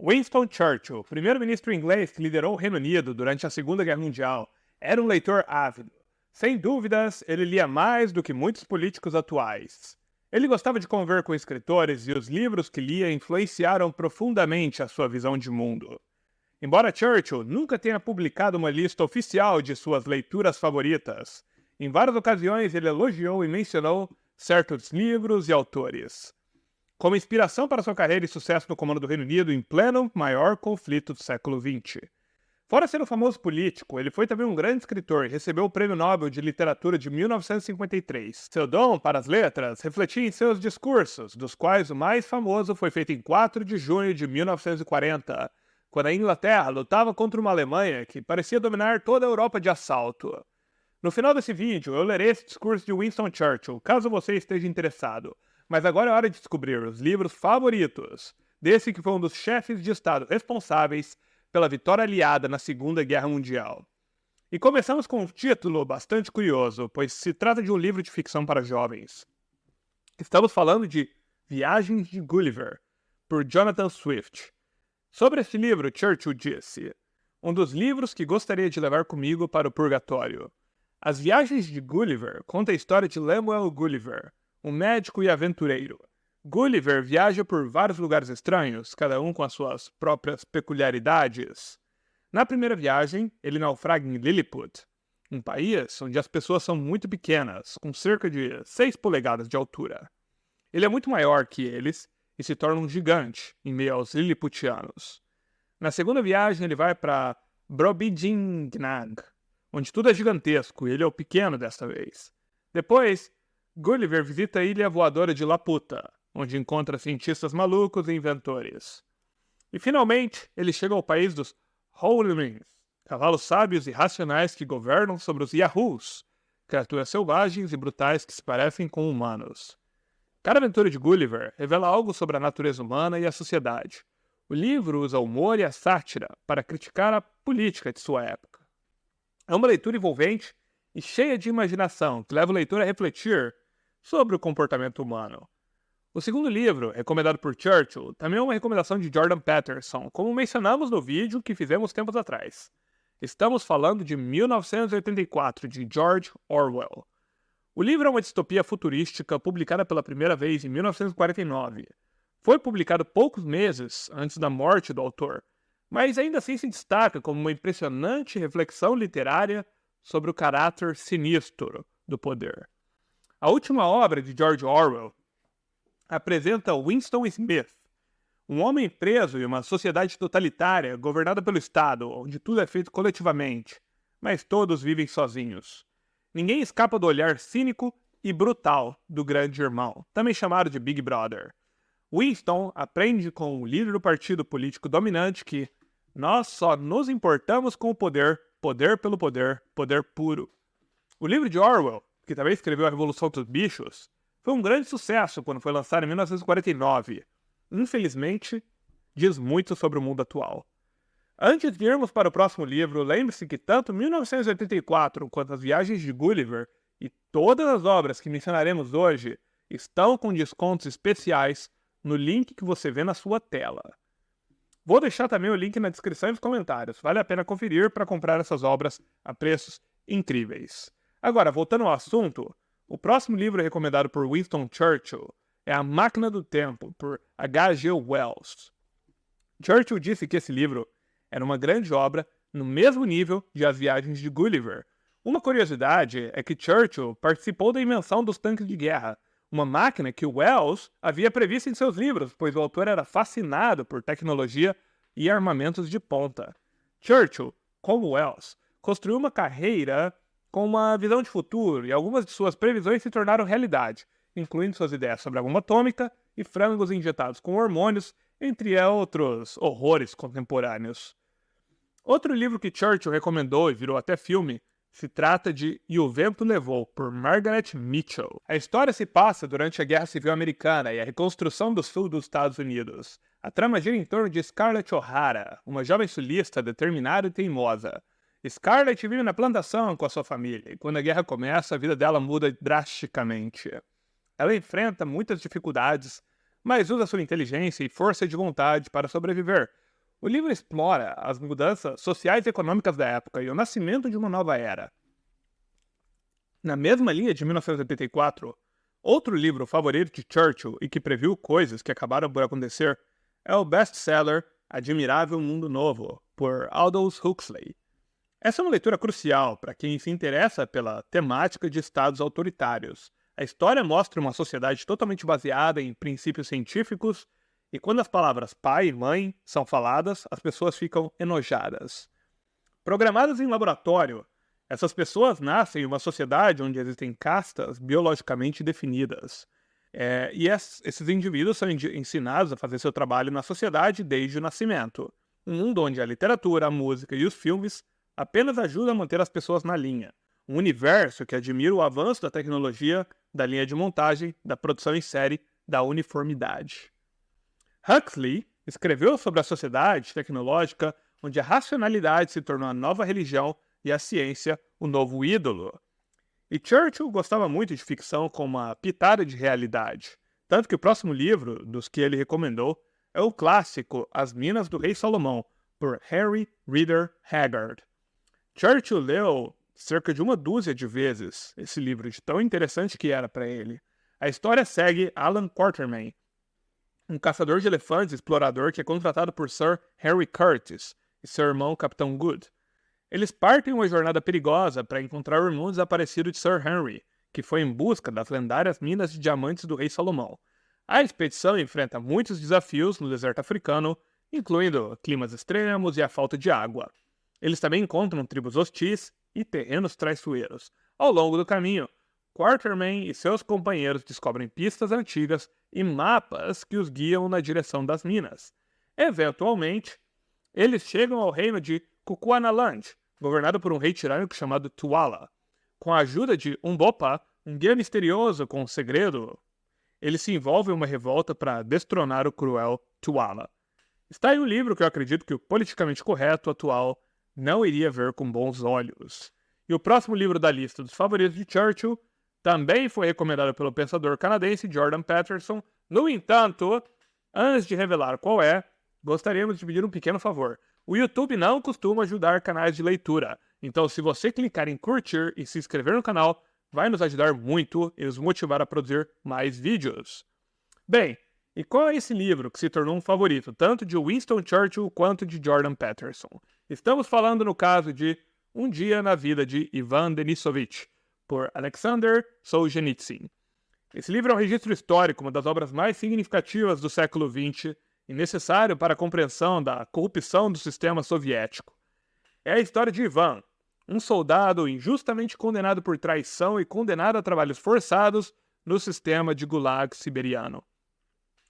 Winston Churchill, primeiro-ministro inglês que liderou o Reino Unido durante a Segunda Guerra Mundial, era um leitor ávido. Sem dúvidas, ele lia mais do que muitos políticos atuais. Ele gostava de conviver com escritores e os livros que lia influenciaram profundamente a sua visão de mundo. Embora Churchill nunca tenha publicado uma lista oficial de suas leituras favoritas, em várias ocasiões ele elogiou e mencionou certos livros e autores como inspiração para sua carreira e sucesso no comando do Reino Unido em pleno maior conflito do século XX. Fora ser um famoso político, ele foi também um grande escritor e recebeu o Prêmio Nobel de Literatura de 1953. Seu dom para as letras refletia em seus discursos, dos quais o mais famoso foi feito em 4 de junho de 1940, quando a Inglaterra lutava contra uma Alemanha que parecia dominar toda a Europa de assalto. No final desse vídeo, eu lerei esse discurso de Winston Churchill, caso você esteja interessado. Mas agora é hora de descobrir os livros favoritos desse que foi um dos chefes de Estado responsáveis pela vitória aliada na Segunda Guerra Mundial. E começamos com um título bastante curioso, pois se trata de um livro de ficção para jovens. Estamos falando de Viagens de Gulliver, por Jonathan Swift. Sobre esse livro, Churchill disse: um dos livros que gostaria de levar comigo para o purgatório. As Viagens de Gulliver conta a história de Lemuel Gulliver, um médico e aventureiro. Gulliver viaja por vários lugares estranhos, cada um com as suas próprias peculiaridades. Na primeira viagem, ele naufraga em Lilliput, um país onde as pessoas são muito pequenas, com cerca de 6 polegadas de altura. Ele é muito maior que eles e se torna um gigante em meio aos Lilliputianos. Na segunda viagem, ele vai para Brobdingnag, onde tudo é gigantesco e ele é o pequeno desta vez. Depois, Gulliver visita a ilha voadora de Laputa, onde encontra cientistas malucos e inventores. E finalmente, ele chega ao país dos Howlings, cavalos sábios e racionais que governam sobre os Yahoos, criaturas selvagens e brutais que se parecem com humanos. Cada aventura de Gulliver revela algo sobre a natureza humana e a sociedade. O livro usa o humor e a sátira para criticar a política de sua época. É uma leitura envolvente e cheia de imaginação que leva o leitor a refletir sobre o comportamento humano. O segundo livro, recomendado por Churchill, também é uma recomendação de Jordan Peterson, como mencionamos no vídeo que fizemos tempos atrás. Estamos falando de 1984, de George Orwell. O livro é uma distopia futurística publicada pela primeira vez em 1949. Foi publicado poucos meses antes da morte do autor, mas ainda assim se destaca como uma impressionante reflexão literária sobre o caráter sinistro do poder. A última obra de George Orwell apresenta Winston Smith, um homem preso em uma sociedade totalitária governada pelo Estado, onde tudo é feito coletivamente, mas todos vivem sozinhos. Ninguém escapa do olhar cínico e brutal do grande irmão, também chamado de Big Brother. Winston aprende com o líder do partido político dominante que nós só nos importamos com o poder, poder pelo poder, poder puro. O livro de Orwell, que também escreveu A Revolução dos Bichos, foi um grande sucesso quando foi lançado em 1949. Infelizmente, diz muito sobre o mundo atual. Antes de irmos para o próximo livro, lembre-se que tanto 1984 quanto As Viagens de Gulliver e todas as obras que mencionaremos hoje estão com descontos especiais no link que você vê na sua tela. Vou deixar também o link na descrição e nos comentários. Vale a pena conferir para comprar essas obras a preços incríveis. Agora, voltando ao assunto, o próximo livro recomendado por Winston Churchill é A Máquina do Tempo, por H.G. Wells. Churchill disse que esse livro era uma grande obra no mesmo nível de As Viagens de Gulliver. Uma curiosidade é que Churchill participou da invenção dos tanques de guerra, uma máquina que Wells havia previsto em seus livros, pois o autor era fascinado por tecnologia e armamentos de ponta. Churchill, como Wells, construiu uma carreira com uma visão de futuro e algumas de suas previsões se tornaram realidade, incluindo suas ideias sobre a bomba atômica e frangos injetados com hormônios, entre outros horrores contemporâneos. Outro livro que Churchill recomendou e virou até filme se trata de E o Vento Levou, por Margaret Mitchell. A história se passa durante a Guerra Civil Americana e a reconstrução do sul dos Estados Unidos. A trama gira em torno de Scarlett O'Hara, uma jovem sulista determinada e teimosa. Scarlett vive na plantação com a sua família, e quando a guerra começa, a vida dela muda drasticamente. Ela enfrenta muitas dificuldades, mas usa sua inteligência e força de vontade para sobreviver, O livro explora as mudanças sociais e econômicas da época e o nascimento de uma nova era. Na mesma linha de 1984, outro livro favorito de Churchill e que previu coisas que acabaram por acontecer é o best-seller Admirável Mundo Novo, por Aldous Huxley. Essa é uma leitura crucial para quem se interessa pela temática de estados autoritários. A história mostra uma sociedade totalmente baseada em princípios científicos e quando as palavras pai e mãe são faladas, as pessoas ficam enojadas. Programadas em laboratório, essas pessoas nascem em uma sociedade onde existem castas biologicamente definidas. Esses indivíduos são ensinados a fazer seu trabalho na sociedade desde o nascimento. Um mundo onde a literatura, a música e os filmes apenas ajudam a manter as pessoas na linha. Um universo que admira o avanço da tecnologia, da linha de montagem, da produção em série, da uniformidade. Huxley escreveu sobre a sociedade tecnológica onde a racionalidade se tornou a nova religião e a ciência o novo ídolo. E Churchill gostava muito de ficção com uma pitada de realidade, tanto que o próximo livro dos que ele recomendou é o clássico As Minas do Rei Salomão, por Henry Rider Haggard. Churchill leu cerca de uma dúzia de vezes esse livro, de tão interessante que era para ele. A história segue Alan Quatermain, um caçador de elefantes explorador que é contratado por Sir Henry Curtis e seu irmão Capitão Good. Eles partem uma jornada perigosa para encontrar o irmão desaparecido de Sir Henry, que foi em busca das lendárias minas de diamantes do rei Salomão. A expedição enfrenta muitos desafios no deserto africano, incluindo climas extremos e a falta de água. Eles também encontram tribos hostis e terrenos traiçoeiros. Ao longo do caminho, Quatermain e seus companheiros descobrem pistas antigas e mapas que os guiam na direção das minas. Eventualmente, eles chegam ao reino de Kukuanaland, governado por um rei tirânico chamado Tuala. Com a ajuda de Umbopa, um guia misterioso com um segredo, eles se envolvem em uma revolta para destronar o cruel Tuala. Está aí um livro que eu acredito que o politicamente correto atual não iria ver com bons olhos. E o próximo livro da lista dos favoritos de Churchill também foi recomendado pelo pensador canadense Jordan Peterson. No entanto, antes de revelar qual é, gostaríamos de pedir um pequeno favor. O YouTube não costuma ajudar canais de leitura, então se você clicar em curtir e se inscrever no canal, vai nos ajudar muito e nos motivar a produzir mais vídeos. Bem, e qual é esse livro que se tornou um favorito tanto de Winston Churchill quanto de Jordan Peterson? Estamos falando no caso de Um Dia na Vida de Ivan Denisovich, por Alexander Solzhenitsyn. Esse livro é um registro histórico, uma das obras mais significativas do século XX e necessário para a compreensão da corrupção do sistema soviético. É a história de Ivan, um soldado injustamente condenado por traição e condenado a trabalhos forçados no sistema de Gulag siberiano.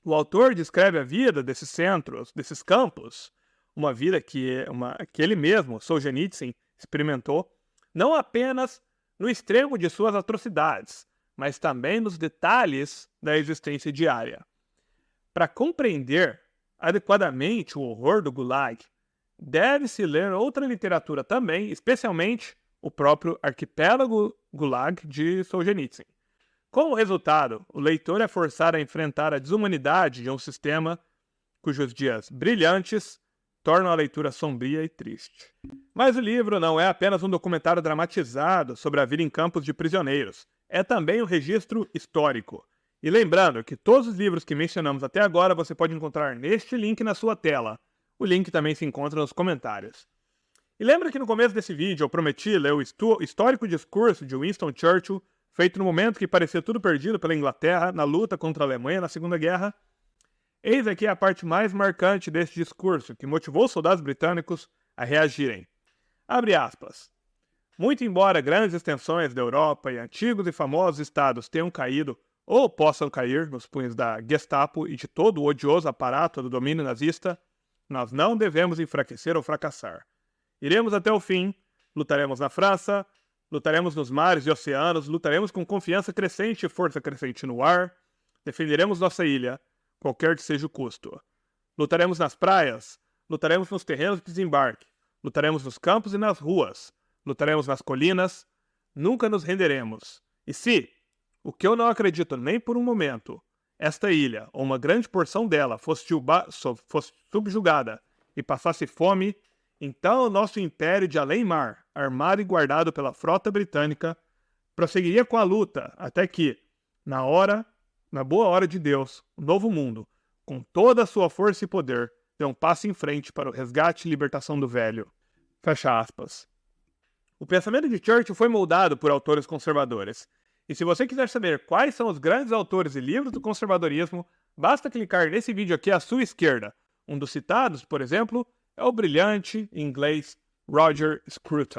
O autor descreve a vida desses centros, desses campos, uma vida que ele mesmo, Solzhenitsyn, experimentou, não apenas no extremo de suas atrocidades, mas também nos detalhes da existência diária. Para compreender adequadamente o horror do Gulag, deve-se ler outra literatura também, especialmente o próprio Arquipélago Gulag de Solzhenitsyn. Como resultado, o leitor é forçado a enfrentar a desumanidade de um sistema cujos dias brilhantes tornam a leitura sombria e triste. Mas o livro não é apenas um documentário dramatizado sobre a vida em campos de prisioneiros, é também um registro histórico. E lembrando que todos os livros que mencionamos até agora você pode encontrar neste link na sua tela. O link também se encontra nos comentários. E lembra que no começo desse vídeo eu prometi ler o histórico discurso de Winston Churchill, feito no momento que parecia tudo perdido pela Inglaterra na luta contra a Alemanha na Segunda Guerra? Eis aqui a parte mais marcante desse discurso, que motivou os soldados britânicos a reagirem. Abre aspas. Muito embora grandes extensões da Europa e antigos e famosos estados tenham caído ou possam cair nos punhos da Gestapo e de todo o odioso aparato do domínio nazista, nós não devemos enfraquecer ou fracassar. Iremos até o fim, lutaremos na França, lutaremos nos mares e oceanos, lutaremos com confiança crescente e força crescente no ar, defenderemos nossa ilha, qualquer que seja o custo. Lutaremos nas praias, lutaremos nos terrenos de desembarque, lutaremos nos campos e nas ruas, lutaremos nas colinas, nunca nos renderemos. E se, o que eu não acredito nem por um momento, esta ilha, ou uma grande porção dela, fosse subjugada e passasse fome, então o nosso império de além-mar, armado e guardado pela frota britânica, prosseguiria com a luta até que, na boa hora de Deus, o novo mundo, com toda a sua força e poder, dê um passo em frente para o resgate e libertação do velho. Fecha aspas. O pensamento de Churchill foi moldado por autores conservadores. E se você quiser saber quais são os grandes autores e livros do conservadorismo, basta clicar nesse vídeo aqui à sua esquerda. Um dos citados, por exemplo, é o brilhante inglês Roger Scruton.